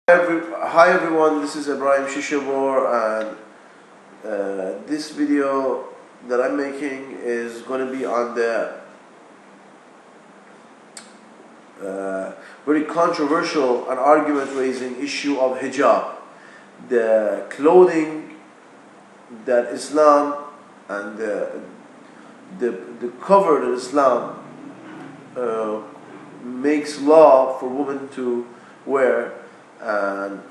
Hi everyone, this is Ibrahim Shishabor, and this video that I'm making is going to be on the very controversial and argument-raising issue of hijab, the clothing that Islam and the cover that Islam makes law for women to wear. And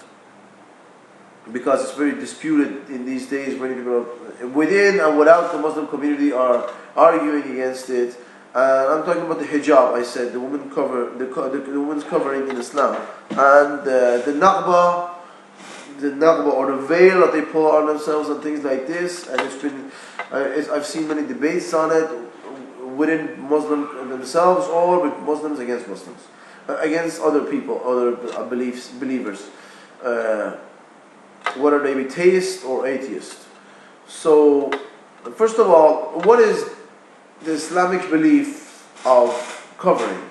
because it's very disputed in these days, many people within and without the Muslim community are arguing against it. I'm talking about the hijab. I said the woman's covering in Islam, and the naqba or the veil that they pull on themselves and things like this. And it's been I've seen many debates on it within Muslims themselves or with Muslims against Muslims. Against other people, other believers, whether they be theist or atheist. So, first of all, what is the Islamic belief of covering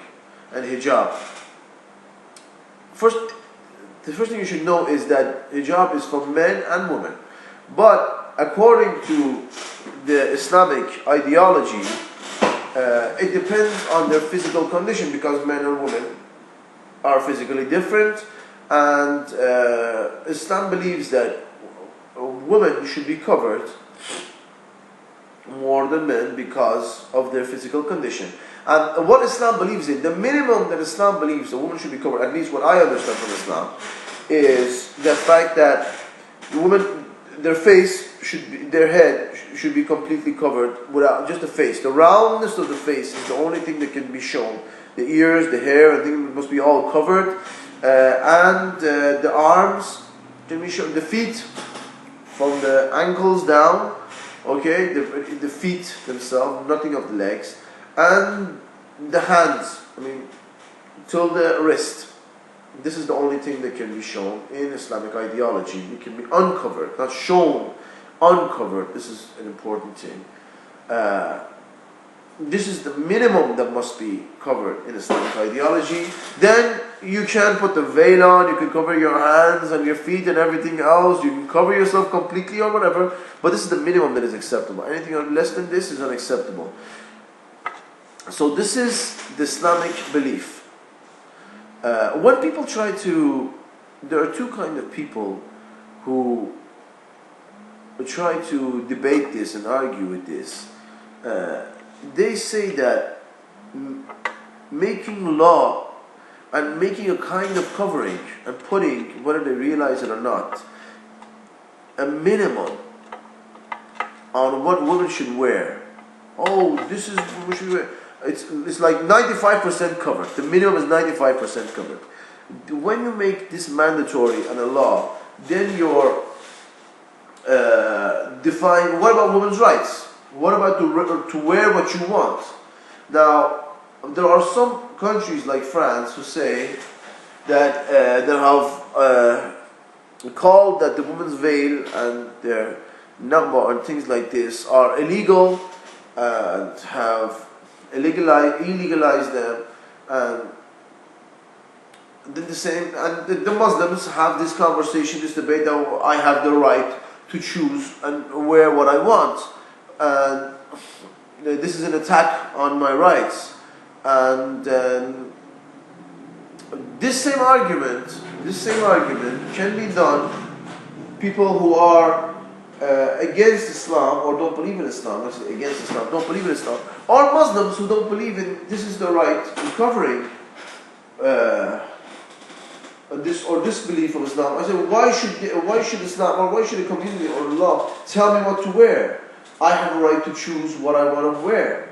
and hijab? The first thing you should know is that hijab is for men and women. But according to the Islamic ideology, it depends on their physical condition, because men and women are physically different, and Islam believes that women should be covered more than men because of their physical condition. And what Islam believes in, the minimum that Islam believes a woman should be covered, at least what I understand from Islam, is the fact that the woman, their head should be completely covered without just the face. The roundness of the face is the only thing that can be shown. The ears, the hair, I think must be all covered, and the arms can be shown. The feet, from the ankles down, okay, the feet themselves, nothing of the legs, and the hands, till the wrist. This is the only thing that can be shown in Islamic ideology. It can be uncovered, not shown, uncovered. This is an important thing. This is the minimum that must be covered in Islamic ideology. Then you can put the veil on, you can cover your hands and your feet and everything else, you can cover yourself completely or whatever, but this is the minimum that is acceptable. Anything less than this is unacceptable. So this is the Islamic belief. When people there are two kinds of people who try to debate this and argue with this. They say that making law and making a kind of covering and putting, whether they realize it or not, a minimum on what women should wear. Oh, this is what we should wear. It's like 95% covered. The minimum is 95% covered. When you make this mandatory and a law, then you're define. What about women's rights? What about to wear what you want? Now, there are some countries like France who say that they have called that the women's veil and their number and things like this are illegal, and have illegalized them. And then the Muslims have this conversation, this debate that I have the right to choose and wear what I want. And this is an attack on my rights. And this same argument can be done. People who are against Islam or don't believe in Islam, not against Islam, don't believe in Islam, or Muslims who don't believe in this is the right in covering this belief of Islam. I say, why should Islam, or why should the community or Allah tell me what to wear? I have a right to choose what I want to wear.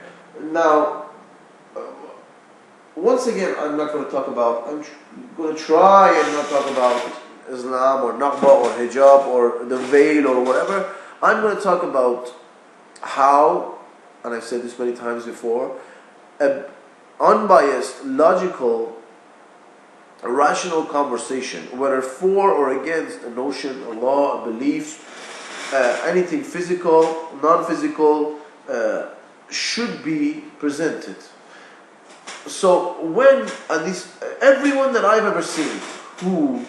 Now, once again, I'm going to try and not talk about Islam or naqba or hijab or the veil or whatever. I'm going to talk about how, and I've said this many times before, an unbiased, logical, rational conversation, whether for or against a notion, a law, a belief, anything physical, non-physical, should be presented. So everyone that I've ever seen who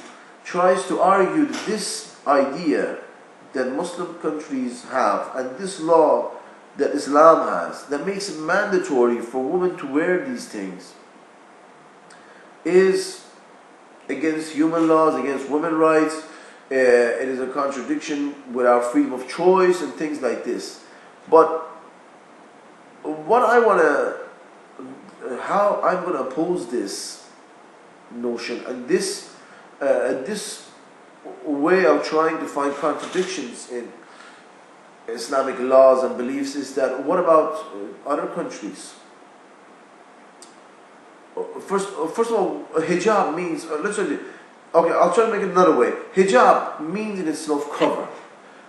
tries to argue that this idea that Muslim countries have and this law that Islam has that makes it mandatory for women to wear these things is against human laws, against women's rights. It is a contradiction with our freedom of choice and things like this. But what I want to, how I'm going to oppose this notion and this way of trying to find contradictions in Islamic laws and beliefs is that what about other countries? First of all, hijab means, let's say, okay, I'll try to make it another way. Hijab means in itself cover.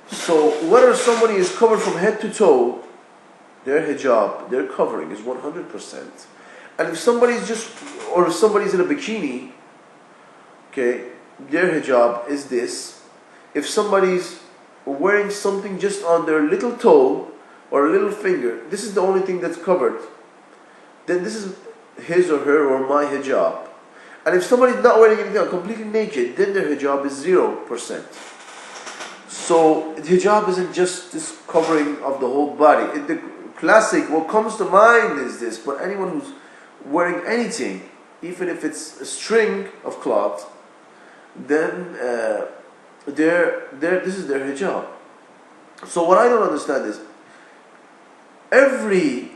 So whether somebody is covered from head to toe, their hijab, their covering is 100%. And if somebody's just, or if somebody's in a bikini, okay, their hijab is this. If somebody's wearing something just on their little toe or a little finger, this is the only thing that's covered, then this is his or her or my hijab. And if somebody's not wearing anything, completely naked, then their hijab is 0%. So hijab isn't just this covering of the whole body. The classic, what comes to mind is this, but anyone who's wearing anything, even if it's a string of cloth, then this is their hijab. So what I don't understand is, every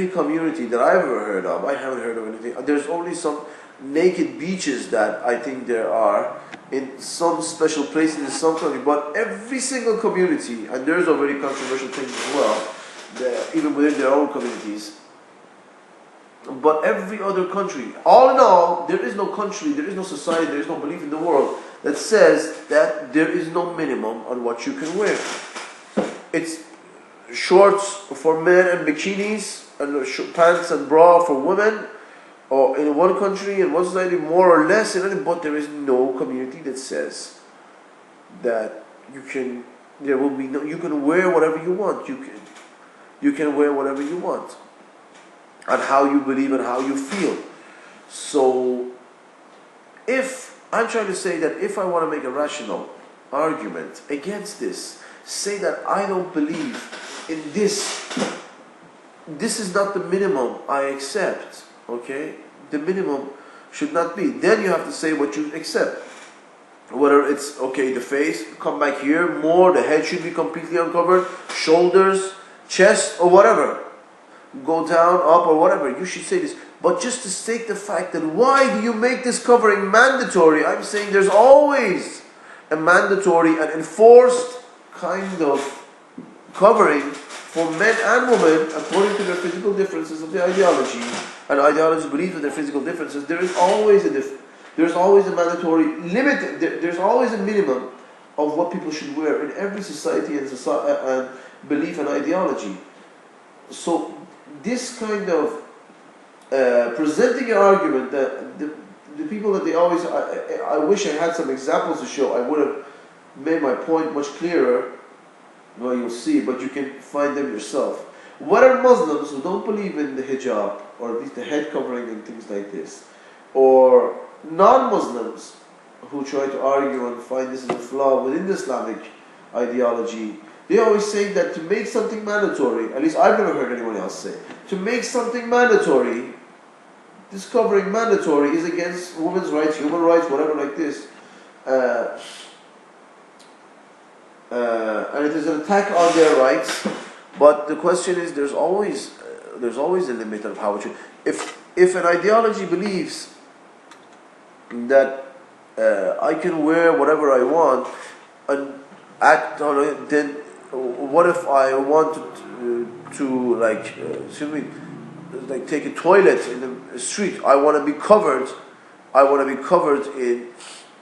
community that I've ever heard of, I haven't heard of anything, there's only some naked beaches that I think there are in some special places in some country, but every single community, and there's a very controversial thing as well, even within their own communities, but every other country, all in all, there is no country, there is no society, there is no belief in the world that says that there is no minimum on what you can wear. It's shorts for men and bikinis, and pants and bra for women, or in one country, in one society, more or less, but there is no community that says that you can wear whatever you want. You can wear whatever you want, and how you believe and how you feel. So, if I'm trying to say that if I want to make a rational argument against this, say that I don't believe in this. This is not the minimum I accept. Okay, the minimum should not be. Then you have to say what you accept. Whether it's okay, the face come back here more, the head should be completely uncovered, shoulders, chest, or whatever, go down, up, or whatever. You should say this. But just to state the fact that why do you make this covering mandatory? I'm saying there's always a mandatory and enforced kind of covering for men and women according to their physical differences of the ideology, and ideology believes in their physical differences. There is always there's always a mandatory limit. There's always a minimum of what people should wear in every society and belief and ideology. So this kind of presenting an argument that the people that they always, I wish I had some examples to show. I would have made my point much clearer. Well, you'll see, but you can find them yourself. What are Muslims who don't believe in the hijab, or at least the head covering and things like this, or non-Muslims who try to argue and find this as a flaw within the Islamic ideology? They always say that to make something mandatory, at least I've never heard anyone else say, to make something mandatory, this covering mandatory is against women's rights, human rights, whatever like this. And it is an attack on their rights. But the question is, there's always a limit of how it should. If an ideology believes that I can wear whatever I want and act on it, then what if I want to take a toilet in the street? I want to be covered. I want to be covered in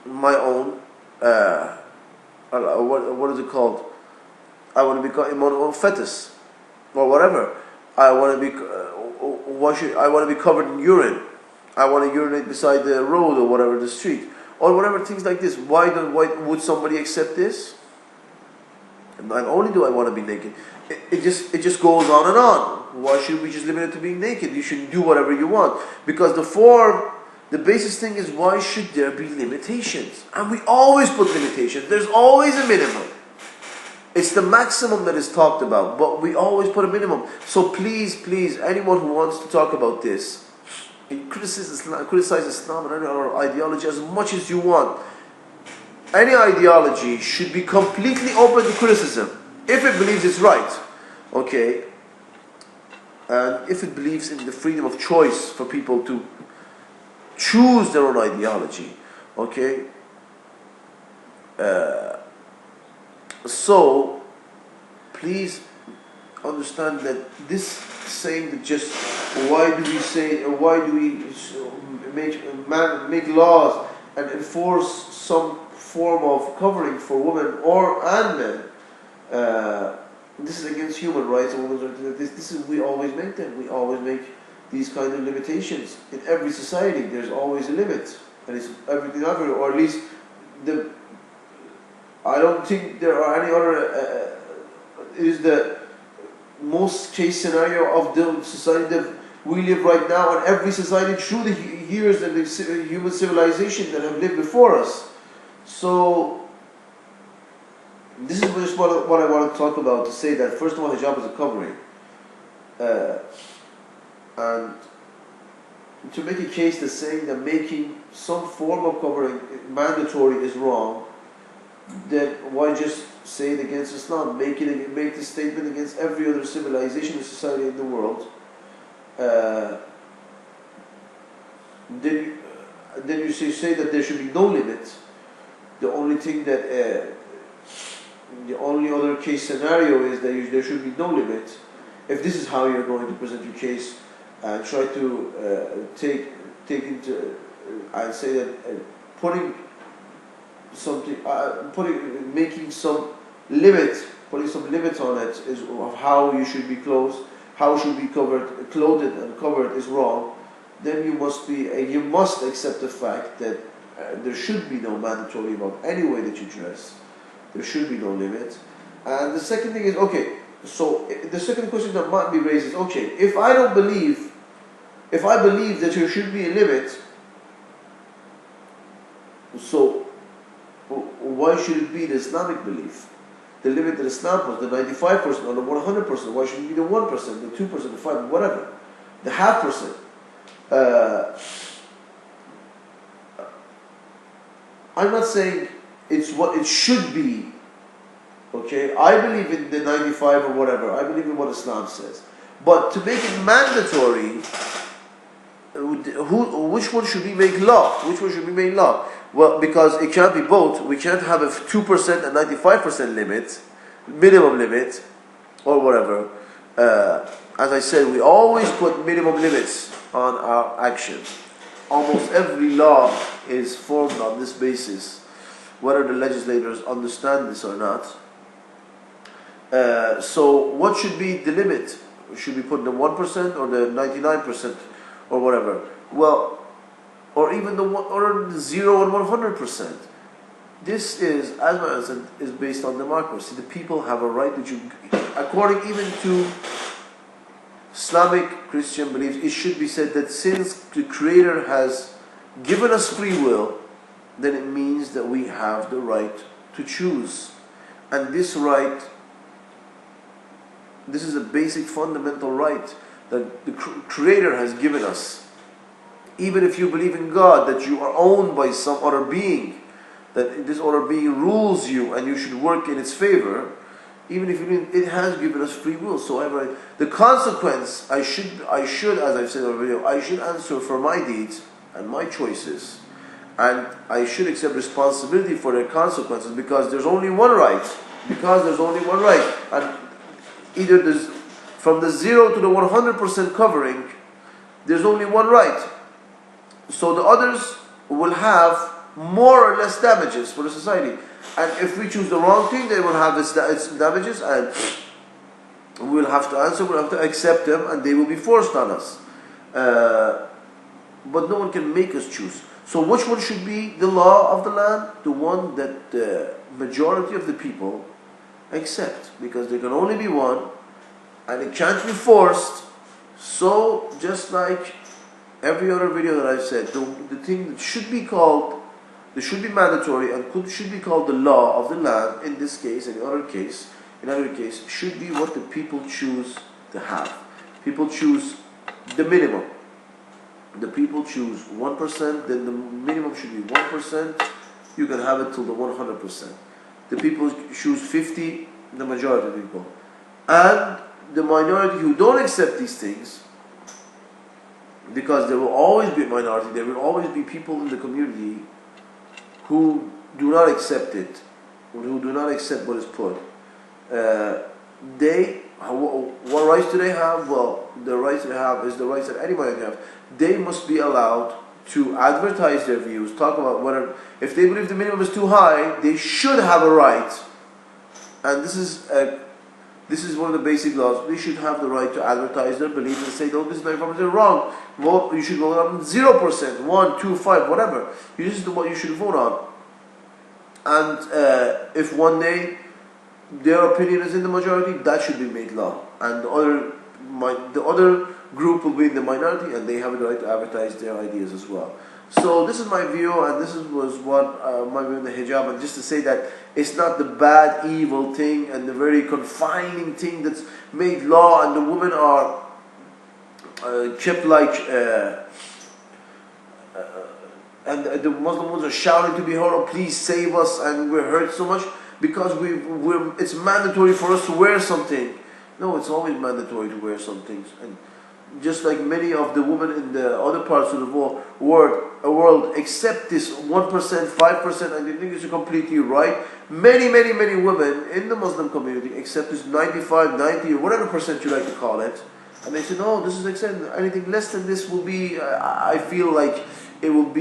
my own. What is it called? I want to be in my own fetus or whatever. I want to be. I want to be covered in urine. I want to urinate beside the road or whatever, the street, or whatever, things like this. Why would somebody accept this? And not only do I want to be naked, it just goes on and on. Why should we just limit it to being naked? You should do whatever you want, because the the basic thing is, why should there be limitations? And we always put limitations. There's always a minimum. It's the maximum that is talked about, but we always put a minimum. So please, anyone who wants to talk about this, criticize Islam and any other ideology as much as you want. Any ideology should be completely open to criticism if it believes it's right, okay? And if it believes in the freedom of choice for people to choose their own ideology, okay? So, please understand that this saying that just why do we make laws and enforce some form of covering for women and men, this is against human rights and women's rights. We always make them. We always make these kind of limitations. In every society there's always a limit, and it's everything everywhere, or at least I don't think there are any other is the most case scenario of the society that we live right now, and every society through the years and the human civilization that have lived before us. So this is just what I want to talk about, to say that first of all, hijab is a covering, and to make a case that's saying that making some form of covering mandatory is wrong, then why just say it against Islam? Make the statement against every other civilization and society in the world. Then you say that there should be no limit. The only thing that the only other case scenario is that there should be no limit. If this is how you're going to present your case and try to take into, I'd say that putting making some limit, putting some limits on it is of how you should be clothed, how should be clothed and covered is wrong. Then you must accept the fact that there should be no mandatory about any way that you dress. There should be no limit. And the second thing is, okay, so the second question that might be raised is, okay, if I believe that there should be a limit, so why should it be the Islamic belief? The limit that Islam puts, the 95% or the 100%, why should it be the 1%, the 2%, the 5%, whatever, the 0.5%? I'm not saying it's what it should be, okay? I believe in the 95 or whatever, I believe in what Islam says. But to make it mandatory, which one should we make law? Which one should be made law? Well, because it can't be both. We can't have a 2% and 95% limit, minimum limit, or whatever. As I said, we always put minimum limits on our actions. Almost every law is formed on this basis, whether the legislators understand this or not. So what should be the limit? Should we put the 1% or the 99% or whatever? Well, or even the 0 and 100%. This is, as I said, is based on democracy. The people have a right to choose. According even to Islamic Christian beliefs, it should be said that since the Creator has given us free will, then it means that we have the right to choose. And this right, this is a basic fundamental right that the Creator has given us. Even if you believe in God, that you are owned by some other being, that this other being rules you and you should work in its favor, even if you believe, it has given us free will. So the consequence, I should, as I've said in the video, I should answer for my deeds and my choices, and I should accept responsibility for their consequences, because there's only one right. Because there's only one right, and either there's from the 0 to the 100% covering, there's only one right. So the others will have more or less damages for the society. And if we choose the wrong thing, they will have its damages, and we will have to answer, we'll have to accept them, and they will be forced on us. But no one can make us choose. So which one should be the law of the land? The one that the majority of the people accept, because there can only be one, and it can't be forced. So just like every other video that I've said, the thing that should be called, that should be mandatory and should be called the law of the land, in this case, in other case, should be what the people choose to have. People choose the minimum. The people choose 1%, then the minimum should be 1%. You can have it till the 100%. The people choose 50, the majority of people. And the minority who don't accept these things, because there will always be a minority, there will always be people in the community who do not accept it, who do not accept what is put. What rights do they have? Well, the rights they have is the rights that anybody can have. They must be allowed to advertise their views, talk about whether, if they believe the minimum is too high, they should have a right. And this is one of the basic laws. They should have the right to advertise their beliefs and say, no, this is 95% wrong. Vote, you should vote on 0%, 1, 2, 5, whatever. This is what you should vote on. And if one day their opinion is in the majority, that should be made law. And the other group will be in the minority, and they have the right to advertise their ideas as well. So this is my view, and this was what my view on the hijab. And just to say that it's not the bad, evil thing and the very confining thing that's made law, and the women are kept like, and the Muslim ones are shouting to be heard, oh, please save us, and we're hurt so much because it's mandatory for us to wear something. No, it's always mandatory to wear some things. And just like many of the women in the other parts of the world accept this 1%, 5%, and they think it's completely right. Many women in the Muslim community accept this 95, 90, or whatever percent you like to call it. And they say, no, this is accepted. Anything less than this will be, I feel like it will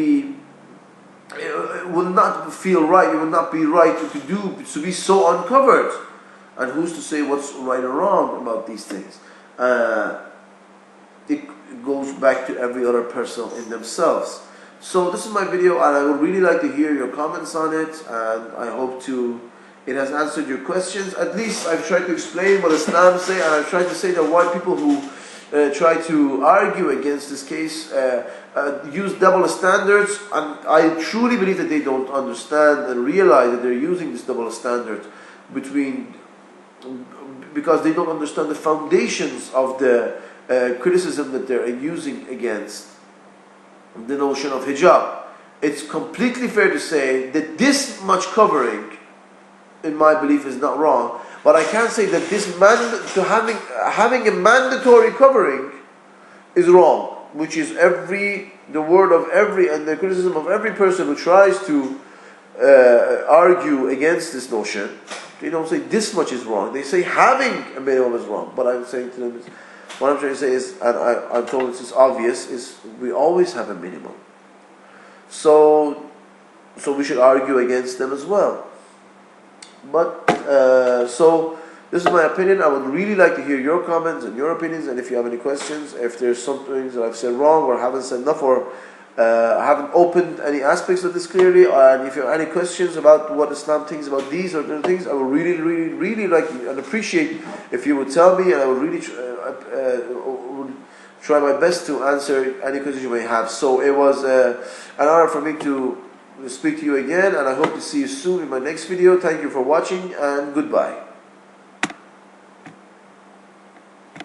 not feel right, it will not be right to be so uncovered. And who's to say what's right or wrong about these things? It goes back to every other person in themselves. So this is my video, and I would really like to hear your comments on it, and I hope it has answered your questions. At least I've tried to explain what Islam says, and I've tried to say that white people who try to argue against this case use double standards, and I truly believe that they don't understand and realize that they're using this double standard because they don't understand the foundations of the criticism that they're using against the notion of hijab. It's completely fair to say that this much covering, in my belief, is not wrong, but I can't say that having a mandatory covering is wrong, which is the word of every and the criticism of every person who tries to argue against this notion. They don't say this much is wrong. They say having a minimum is wrong. But I'm saying to them, what I'm trying to say is, and I'm told this is obvious, is we always have a minimum. So we should argue against them as well. But so this is my opinion. I would really like to hear your comments and your opinions, and if you have any questions, if there's some things that I've said wrong or haven't said enough, or I haven't opened any aspects of this clearly, and if you have any questions about what Islam thinks about these or other things, I would really like and appreciate if you would tell me, and I would really try my best to answer any questions you may have. So it was an honor for me to speak to you again, and I hope to see you soon in my next video. Thank you for watching, and goodbye.